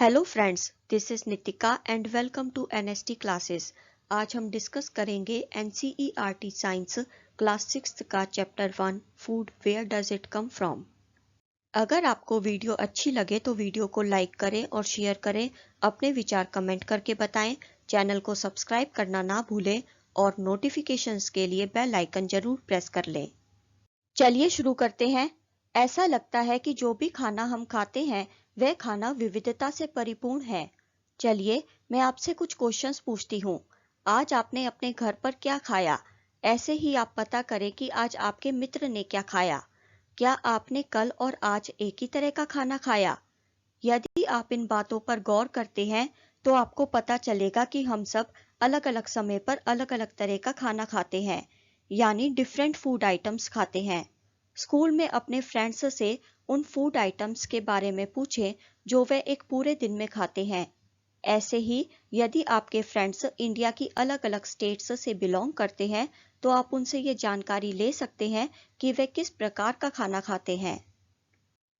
Hello friends, this is Nitika and welcome to NST classes. आज हम discuss करेंगे NCERT science class 6 का chapter 1 food where does it come from. अगर आपको video अच्छी लगे तो वीडियो को लाइक करें और शेयर करें, अपने विचार कमेंट करके बताएं, चैनल को सब्सक्राइब करना ना भूलें और नोटिफिकेशंस के लिए बेल आइकन जरूर प्रेस कर लें। चलिए शुरू करते हैं। ऐसा लगता है कि जो भी खाना हम खाते हैं वह खाना विविधता से परिपूर्ण है। चलिए मैं आपसे कुछ क्वेश्चंस पूछती हूँ। आज आपने अपने घर पर क्या खाया? ऐसे ही आप पता करें कि आज आपके मित्र ने क्या खाया। क्या आपने कल और आज एक ही तरह का खाना खाया? यदि आप इन बातों पर गौर करते हैं तो आपको पता चलेगा कि हम सब अलग अलग समय पर अलग अलग तरह का खाना खाते हैं, यानी डिफरेंट फूड आइटम्स खाते हैं। स्कूल में अपने फ्रेंड्स से उन फूड आइटम्स के बारे में पूछें जो वे एक पूरे दिन में खाते हैं। ऐसे ही यदि आपके फ्रेंड्स इंडिया की अलग अलग स्टेट्स से बिलोंग करते हैं तो आप उनसे ये जानकारी ले सकते हैं कि वे किस प्रकार का खाना खाते हैं।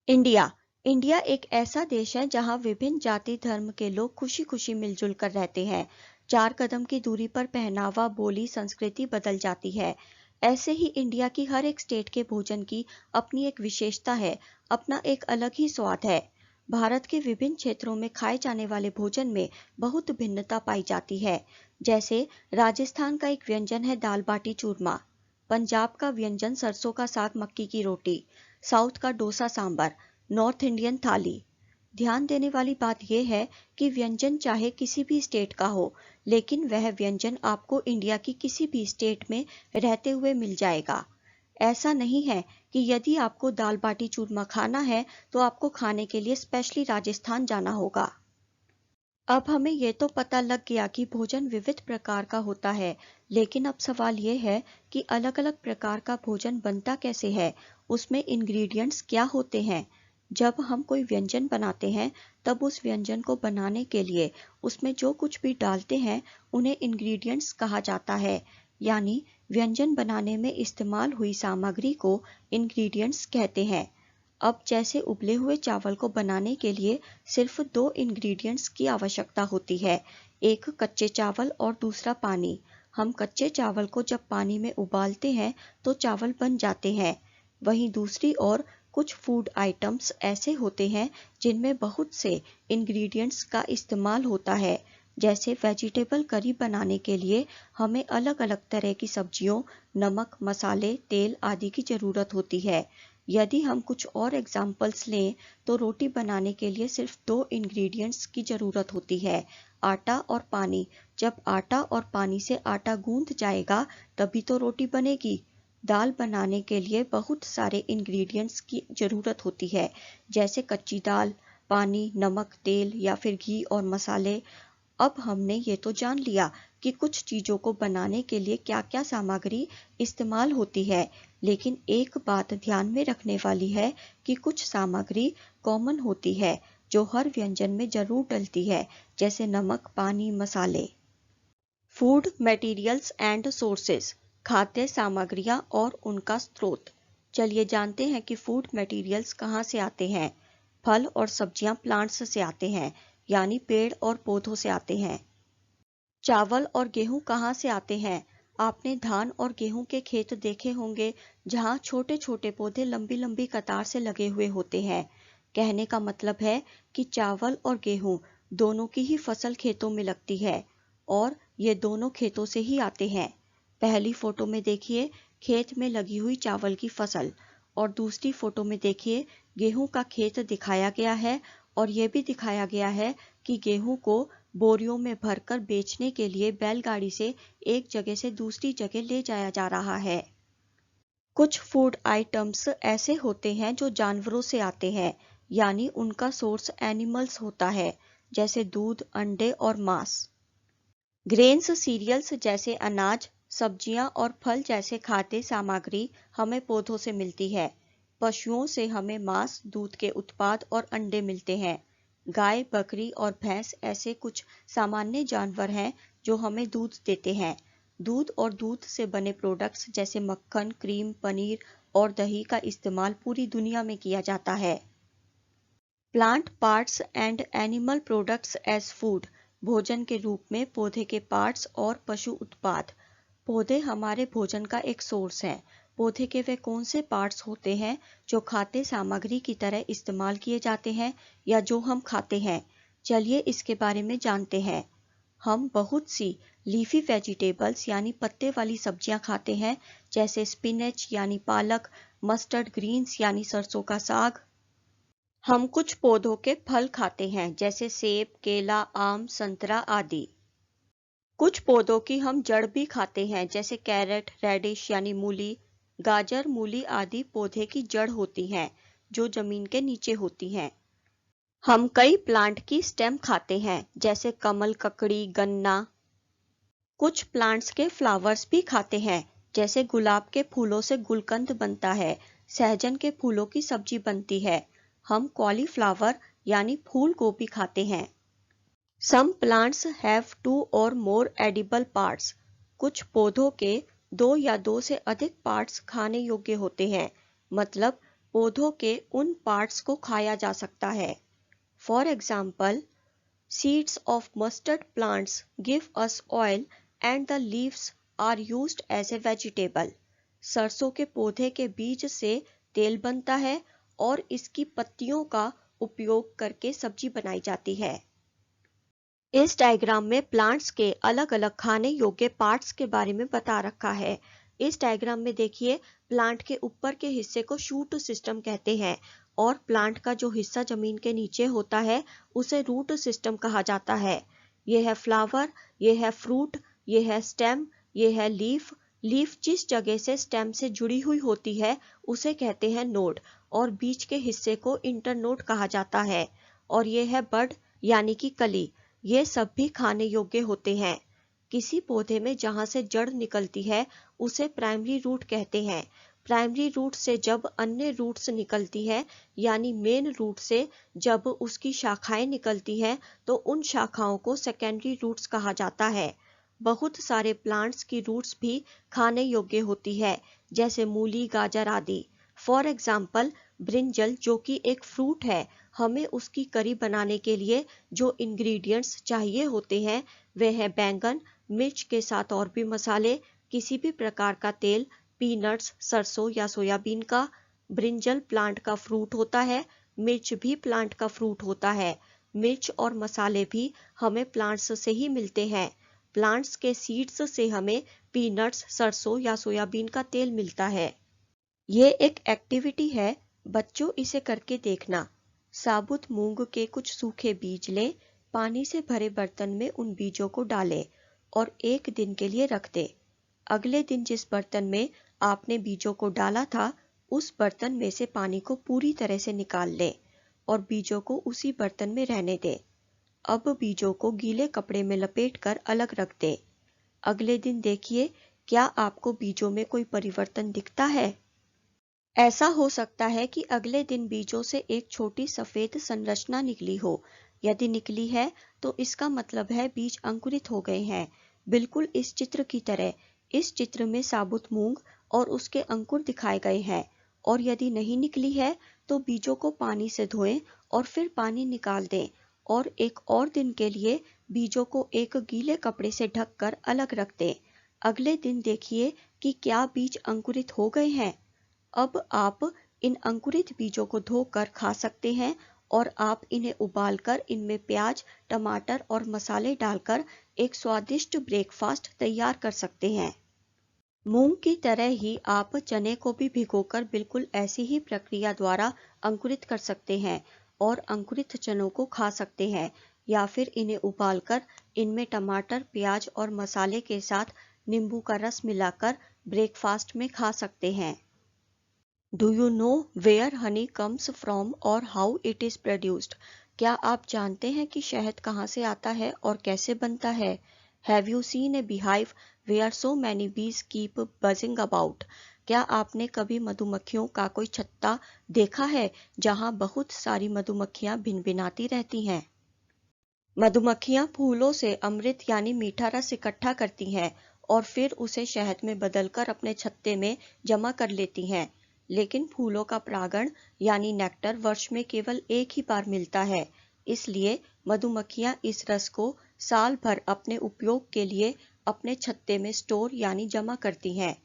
इंडिया इंडिया एक ऐसा देश है जहां विभिन्न जाति धर्म के लोग खुशी खुशी मिलजुल कर रहते हैं। 4 कदम की दूरी पर पहनावा, बोली, संस्कृति बदल जाती है। ऐसे ही इंडिया की हर एक स्टेट के भोजन की अपनी एक विशेषता है, अपना एक अलग ही स्वाद है। भारत के विभिन्न क्षेत्रों में खाए जाने वाले भोजन में बहुत भिन्नता पाई जाती है। जैसे राजस्थान का एक व्यंजन है दाल बाटी चूरमा, पंजाब का व्यंजन सरसों का साग मक्की की रोटी, साउथ का डोसा सांबर, नॉर्थ इंडियन थाली। ध्यान देने वाली बात यह है कि व्यंजन चाहे किसी भी स्टेट का हो, लेकिन वह व्यंजन आपको इंडिया की किसी भी स्टेट में रहते हुए मिल जाएगा। ऐसा नहीं है कि यदि आपको दाल बाटी चूरमा खाना है तो आपको खाने के लिए स्पेशली राजस्थान जाना होगा। अब हमें ये तो पता लग गया कि भोजन विविध प्रकार का होता है, लेकिन अब सवाल ये है कि अलग-अलग प्रकार का भोजन बनता कैसे है, उसमें इंग्रेडिएंट्स क्या होते हैं। जब हम कोई व्यंजन बनाते हैं तब उस व्यंजन को बनाने के लिए उसमें जो कुछ भी डालते हैं उन्हें इंग्रेडिएंट्स कहा जाता है, यानी व्यंजन बनाने में इस्तेमाल हुई सामग्री को इंग्रेडिएंट्स कहते हैं। अब जैसे उबले हुए चावल को बनाने के लिए सिर्फ 2 इंग्रेडिएंट्स की आवश्यकता होती है, एक कच्चे चावल और दूसरा पानी। हम कच्चे चावल को जब पानी में उबालते हैं तो चावल बन जाते हैं। वहीं दूसरी ओर कुछ फूड आइटम्स ऐसे होते हैं जिनमें बहुत से इंग्रेडिएंट्स का इस्तेमाल होता है। जैसे वेजिटेबल करी बनाने के लिए हमें अलग अलग तरह की सब्जियों, नमक, मसाले, तेल आदि की जरूरत होती है। यदि हम कुछ और एग्जाम्पल्स लें तो रोटी बनाने के लिए सिर्फ 2 इंग्रेडिएंट्स की जरूरत होती है, आटा और पानी। जब आटा और पानी से आटा गूंथ जाएगा तभी तो रोटी बनेगी। दाल बनाने के लिए बहुत सारे इंग्रेडिएंट्स की जरूरत होती है, जैसे कच्ची दाल, पानी, नमक, तेल या फिर घी और मसाले। अब हमने ये तो जान लिया कि कुछ चीजों को बनाने के लिए क्या-क्या सामग्री इस्तेमाल होती है, लेकिन एक बात ध्यान में रखने वाली है कि कुछ सामग्री कॉमन होती है जो हर व्यंजन में जरूर डलती है, जैसे नमक, पानी, मसाले। फूड मटेरियल्स एंड सोर्सेस, खाद्य सामग्रियां और उनका स्रोत। चलिए जानते हैं कि फूड मटेरियल्स कहाँ से आते हैं। फल और सब्जियां प्लांट्स से आते हैं, यानी पेड़ और पौधों से आते हैं। चावल और गेहूं कहाँ से आते हैं? आपने धान और गेहूं के खेत देखे होंगे जहां छोटे छोटे पौधे लंबी लंबी कतार से लगे हुए होते हैं। कहने का मतलब है कि चावल और गेहूं दोनों की ही फसल खेतों में लगती है और ये दोनों खेतों से ही आते हैं। पहली फोटो में देखिए खेत में लगी हुई चावल की फसल, और दूसरी फोटो में देखिए गेहूं का खेत दिखाया गया है और ये भी दिखाया गया है कि गेहूं को बोरियों में भरकर बेचने के लिए बैलगाड़ी से एक जगह से दूसरी जगह ले जाया जा रहा है। कुछ फूड आइटम्स ऐसे होते हैं जो जानवरों से आते हैं, यानी उनका सोर्स एनिमल्स होता है, जैसे दूध, अंडे और मांस। ग्रेन्स, सीरियल्स जैसे अनाज, सब्जियां और फल जैसे खाद्य सामग्री हमें पौधों से मिलती है। पशुओं से हमें मांस, दूध के उत्पाद और अंडे मिलते हैं। गाय, बकरी और भैंस ऐसे कुछ सामान्य जानवर हैं जो हमें दूध देते हैं। दूध और दूध से बने प्रोडक्ट्स जैसे मक्खन, क्रीम, पनीर और दही का इस्तेमाल पूरी दुनिया में किया जाता है। Plant parts and animal products as food, भोजन के रूप में पौधे के पार्ट्स और पशु उत्पाद। पौधे हमारे भोजन का एक सोर्स है। पौधे के वे कौन से पार्ट्स होते हैं जो खाद्य सामग्री की तरह इस्तेमाल किए जाते हैं या जो हम खाते हैं? चलिए इसके बारे में जानते हैं। हम बहुत सी लीफी वेजिटेबल्स यानी पत्ते वाली सब्जियां खाते हैं, जैसे स्पिनच यानी पालक, मस्टर्ड ग्रीन्स यानी सरसों का साग। हम कुछ पौधों के फल खाते हैं, जैसे सेब, केला, आम, संतरा आदि। कुछ पौधों की हम जड़ भी खाते हैं, जैसे कैरेट, रेडिश यानी मूली, गाजर, मूली आदि पौधे की जड़ होती हैं, जो जमीन के नीचे होती हैं। हम कई प्लांट की स्टेम खाते हैं, जैसे कमल, ककड़ी, गन्ना। कुछ प्लांट्स के फ्लावर्स भी खाते हैं, जैसे गुलाब के फूलों से गुलकंद बनता है, सहजन के फूलों की सब्जी बनती है। हम कॉलीफ्लावर यानी फूल गोभी खाते हैं। Some plants have 2 or more edible parts. कुछ पौधों के 2 या 2 से अधिक पार्ट्स खाने योग्य होते हैं, मतलब पौधों के उन पार्ट्स को खाया जा सकता है। For example, seeds of mustard plants give us oil and the leaves are used as a vegetable. सरसों के पौधे के बीज से तेल बनता है और इसकी पत्तियों का उपयोग करके सब्जी बनाई जाती है। इस डायग्राम में प्लांट्स के अलग अलग खाने योग्य पार्ट्स के बारे में बता रखा है। इस डायग्राम में देखिए, प्लांट के ऊपर के हिस्से को शूट सिस्टम कहते हैं और प्लांट का जो हिस्सा जमीन के नीचे होता है उसे रूट सिस्टम कहा जाता है। यह है फ्लावर, यह है फ्रूट, यह है स्टेम, यह है लीफ। लीफ जिस जगह से स्टेम से जुड़ी हुई होती है उसे कहते हैं नोड और बीच के हिस्से को इंटरनोड कहा जाता है। और यह है बड यानी कि कली। ये सब भी खाने योग्य होते हैं। किसी पौधे में जहां से जड़ निकलती है उसे प्राइमरी रूट कहते हैं। प्राइमरी रूट से जब अन्य रूट्स निकलती है, यानी मेन रूट से जब उसकी शाखाएं निकलती हैं, तो उन शाखाओं को सेकेंडरी रूट्स कहा जाता है। बहुत सारे प्लांट्स की रूट्स भी खाने योग्य होती है, जैसे मूली, गाजर आदि। फॉर एग्जाम्पल, ब्रिंजल जो कि एक फ्रूट है, हमें उसकी करी बनाने के लिए जो इंग्रेडिएंट्स चाहिए होते हैं वे हैं बैंगन, मिर्च के साथ और भी मसाले, किसी भी प्रकार का तेल, पीनट्स, सरसों या सोयाबीन का। ब्रिंजल प्लांट का फ्रूट होता है, मिर्च भी प्लांट का फ्रूट होता है। मिर्च और मसाले भी हमें प्लांट्स से ही मिलते हैं। प्लांट्स के सीड्स से हमें पीनट्स, सरसों या सोयाबीन का तेल मिलता है। ये एक एक्टिविटी है, बच्चों इसे करके देखना। साबुत मूंग के कुछ सूखे बीज लें, पानी से भरे बर्तन में उन बीजों को डालें और 1 दिन के लिए रख दें। अगले दिन जिस बर्तन में आपने बीजों को डाला था, उस बर्तन में से पानी को पूरी तरह से निकाल लें और बीजों को उसी बर्तन में रहने दें। अब बीजों को गीले कपड़े में लपेटकर अलग रख दें। अगले दिन देखिए, क्या आपको बीजों में कोई परिवर्तन दिखता है? ऐसा हो सकता है कि अगले दिन बीजों से एक छोटी सफेद संरचना निकली हो। यदि निकली है तो इसका मतलब है बीज अंकुरित हो गए हैं, बिल्कुल इस चित्र की तरह। इस चित्र में साबुत मूंग और उसके अंकुर दिखाए गए हैं। और यदि नहीं निकली है तो बीजों को पानी से धोएं और फिर पानी निकाल दें और 1 और दिन के लिए बीजों को एक गीले कपड़े से ढककर अलग रख दें। अगले दिन देखिए कि क्या बीज अंकुरित हो गए हैं। अब आप इन अंकुरित बीजों को धोकर खा सकते हैं और आप इन्हें उबालकर इनमें प्याज, टमाटर और मसाले डालकर एक स्वादिष्ट ब्रेकफास्ट तैयार कर सकते हैं। मूंग की तरह ही आप चने को भी भिगोकर बिल्कुल ऐसी ही प्रक्रिया द्वारा अंकुरित कर सकते हैं और अंकुरित चनों को खा सकते हैं, या फिर इन्हें उबालकर इनमें टमाटर, प्याज और मसाले के साथ नींबू का रस मिलाकर ब्रेकफास्ट में खा सकते हैं। Do you know where honey comes from or how it is produced? क्या आप जानते हैं कि शहद कहाँ से आता है और कैसे बनता है? Have you seen a beehive where so many bees keep buzzing about? क्या आपने कभी मधुमक्खियों का कोई छत्ता देखा है जहाँ बहुत सारी मधुमक्खियाँ भिनभिनाती रहती हैं? मधुमक्खियाँ फूलों से अमृत यानी मीठा रस इकट्ठा करती हैं और फिर उसे शहद में बदलकर अपने छत्ते में जमा कर लेती हैं। लेकिन फूलों का परागण यानी नेक्टर वर्ष में केवल एक ही बार मिलता है। इसलिए मधुमक्खियां इस रस को साल भर अपने उपयोग के लिए अपने छत्ते में स्टोर यानी जमा करती हैं।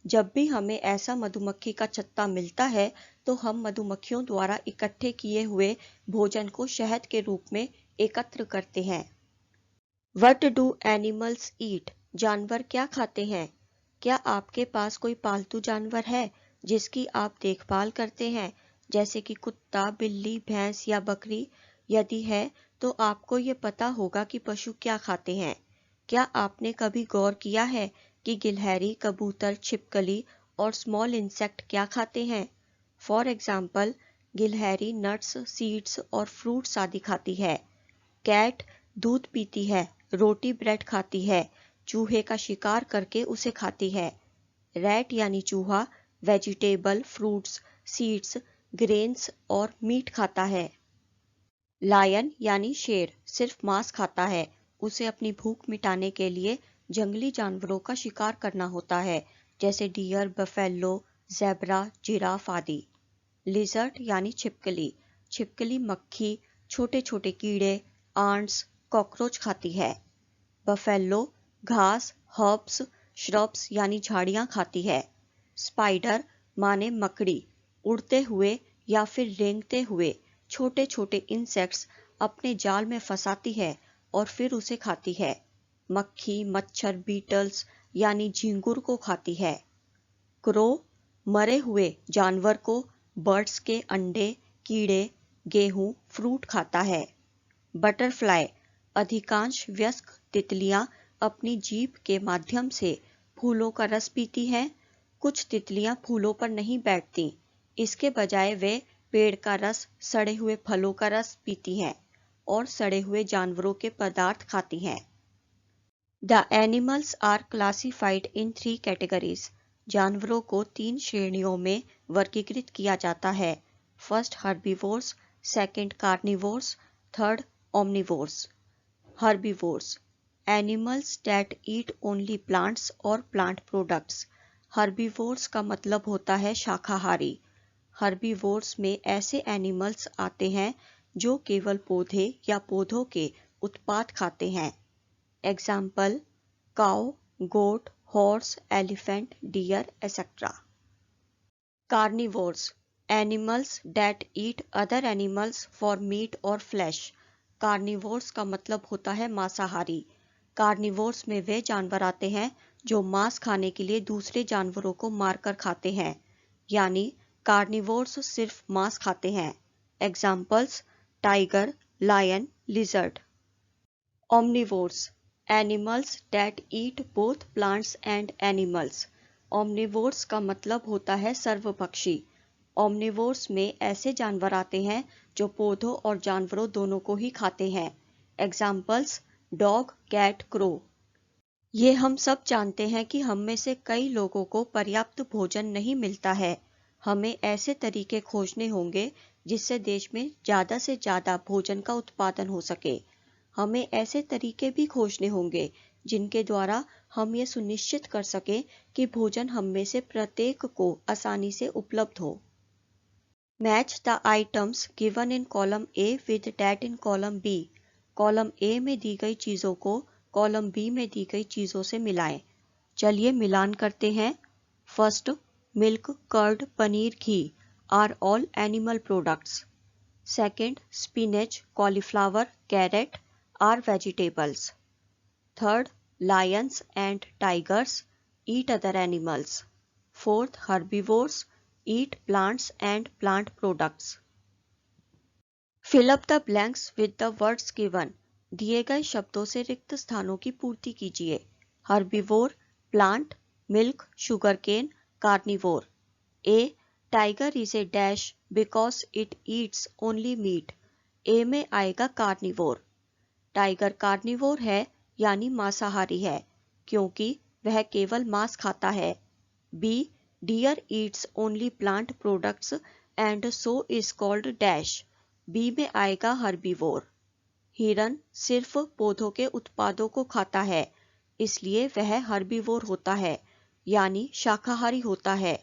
जब भी हमें ऐसा मधुमक्खी का छत्ता मिलता है तो हम मधुमक्खियों द्वारा इकट्ठे किए हुए भोजन को शहद के रूप में एकत्र करते हैं। What do animals eat? जानवर क्या खाते हैं? क्या आपके पास कोई पालतू जानवर है जिसकी आप देखभाल करते हैं, जैसे कि कुत्ता, बिल्ली, भैंस या बकरी? यदि है तो आपको ये पता होगा कि पशु क्या खाते हैं। क्या आपने कभी गौर किया है कि गिलहरी, कबूतर, छिपकली और स्मॉल इंसेक्ट क्या खाते हैं? फॉर एग्जाम्पल, गिलहरी नट्स, सीड्स और फ्रूट्स आदि खाती है। कैट दूध पीती है, रोटी ब्रेड खाती है, चूहे का शिकार करके उसे खाती है। रैट यानी चूहा वेजिटेबल, फ्रूट्स, सीड्स, ग्रेन्स और मीट खाता है। लायन यानी शेर सिर्फ मांस खाता है। उसे अपनी भूख मिटाने के लिए जंगली जानवरों का शिकार करना होता है, जैसे डियर, बफेलो, ज़ेब्रा, जिराफ आदि। लिजर्ड यानी छिपकली, छिपकली मक्खी, छोटे छोटे कीड़े, आंट्स, कॉकरोच खाती है। बफेलो घास, हर्ब्स, श्रब्स यानी झाड़ियां खाती है। स्पाइडर माने मकड़ी उड़ते हुए या फिर रेंगते हुए छोटे छोटे इंसेक्ट्स अपने जाल में फंसाती है और फिर उसे खाती है। मक्खी, मच्छर, बीटल्स यानी झींगुर को खाती है। क्रो मरे हुए जानवर को, बर्ड्स के अंडे, कीड़े, गेहूं, फ्रूट खाता है। बटरफ्लाई अधिकांश वयस्क तितलियां अपनी जीभ के माध्यम से फूलों का रस पीती हैं। कुछ तितलियां फूलों पर नहीं बैठती, इसके बजाय वे पेड़ का रस, सड़े हुए फलों का रस पीती हैं और सड़े हुए जानवरों के पदार्थ खाती हैं। The animals are classified in 3 categories. जानवरों को 3 श्रेणियों में वर्गीकृत किया जाता है। First herbivores, second carnivores, third omnivores. Herbivores animals that eat only plants or plant products. Herbivores का मतलब होता है शाकाहारी। Herbivores में ऐसे एनिमल्स आते हैं जो केवल पौधे या पौधों के उत्पाद खाते हैं। Example cow, goat, horse, elephant, deer etcetera. Carnivores animals that eat other animals for meat or flesh. Carnivores का मतलब होता है मांसाहारी। कार्निवोर्स में वे जानवर आते हैं जो मांस खाने के लिए दूसरे जानवरों को मारकर खाते हैं, यानी कार्निवोर्स सिर्फ मांस खाते हैं। Examples tiger, lion, lizard. Omnivores animals that eat both plants and animals. Omnivores का मतलब होता है सर्वभक्षी। ओमनिवोर्स में ऐसे जानवर आते हैं जो पौधों और जानवरों दोनों को ही खाते हैं। Examples dog, cat, crow. ये हम सब जानते हैं कि हम में से कई लोगों को पर्याप्त भोजन नहीं मिलता है। हमें ऐसे तरीके खोजने होंगे जिससे देश में ज़्यादा से ज़्यादा भोजन का उत्पादन हो सके। हमें ऐसे तरीके भी खोजने होंगे जिनके द्वारा हम ये सुनिश्चित कर सकें कि भोजन हम में से प्रत्येक को आसानी से उपलब्ध हो। Match the items given in column A with that in column B. Column A में दी गई चीजों को कॉलम B में दी गई चीजों से मिलाएं। चलिए मिलान करते हैं। First, milk, curd, paneer, ghee are all animal products. Second, spinach, cauliflower, carrot are vegetables. Third, lions and tigers eat other animals. Fourth, herbivores eat plants and plant products. Fill up the blanks with the words given. दिए गए शब्दों से रिक्त स्थानों की पूर्ति कीजिए। Herbivore, plant, milk, sugarcane, carnivore. A. Tiger is a dash because it eats only meat. A में आएगा carnivore. टाइगर कार्निवोर है यानी मांसाहारी है क्योंकि वह केवल मांस खाता है। B. Deer eats only plant products and so is called dash. B में आएगा हर्बीवोर। हिरन सिर्फ पौधों के उत्पादों को खाता है, इसलिए वह हर्बीवोर होता है यानी शाकाहारी होता है।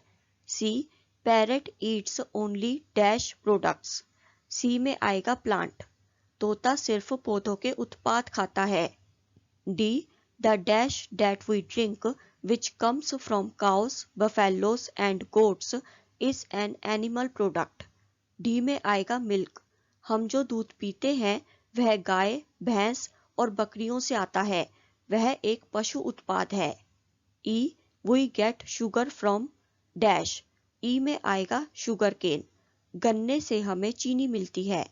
C. Parrot eats only dash products. C में आएगा प्लांट, तोता सिर्फ पौधों के उत्पाद खाता है। D, the dash that we drink which comes from cows, buffaloes and goats is an animal product. D में आएगा मिल्क, हम जो दूध पीते हैं वह गाय, भैंस और बकरियों से आता है, वह एक पशु उत्पाद है। E, we get sugar from dash. E में आएगा शुगर केन, गन्ने से हमें चीनी मिलती है।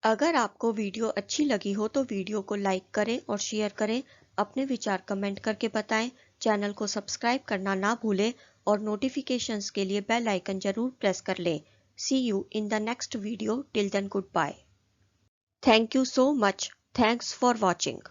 अगर आपको वीडियो अच्छी लगी हो तो वीडियो को लाइक करें और शेयर करें, अपने विचार कमेंट करके बताएं, चैनल को सब्सक्राइब करना ना भूलें और नोटिफिकेशंस के लिए बेल आइकन जरूर प्रेस कर लें। See you in the next video, till then goodbye. Thank you so much, thanks for watching.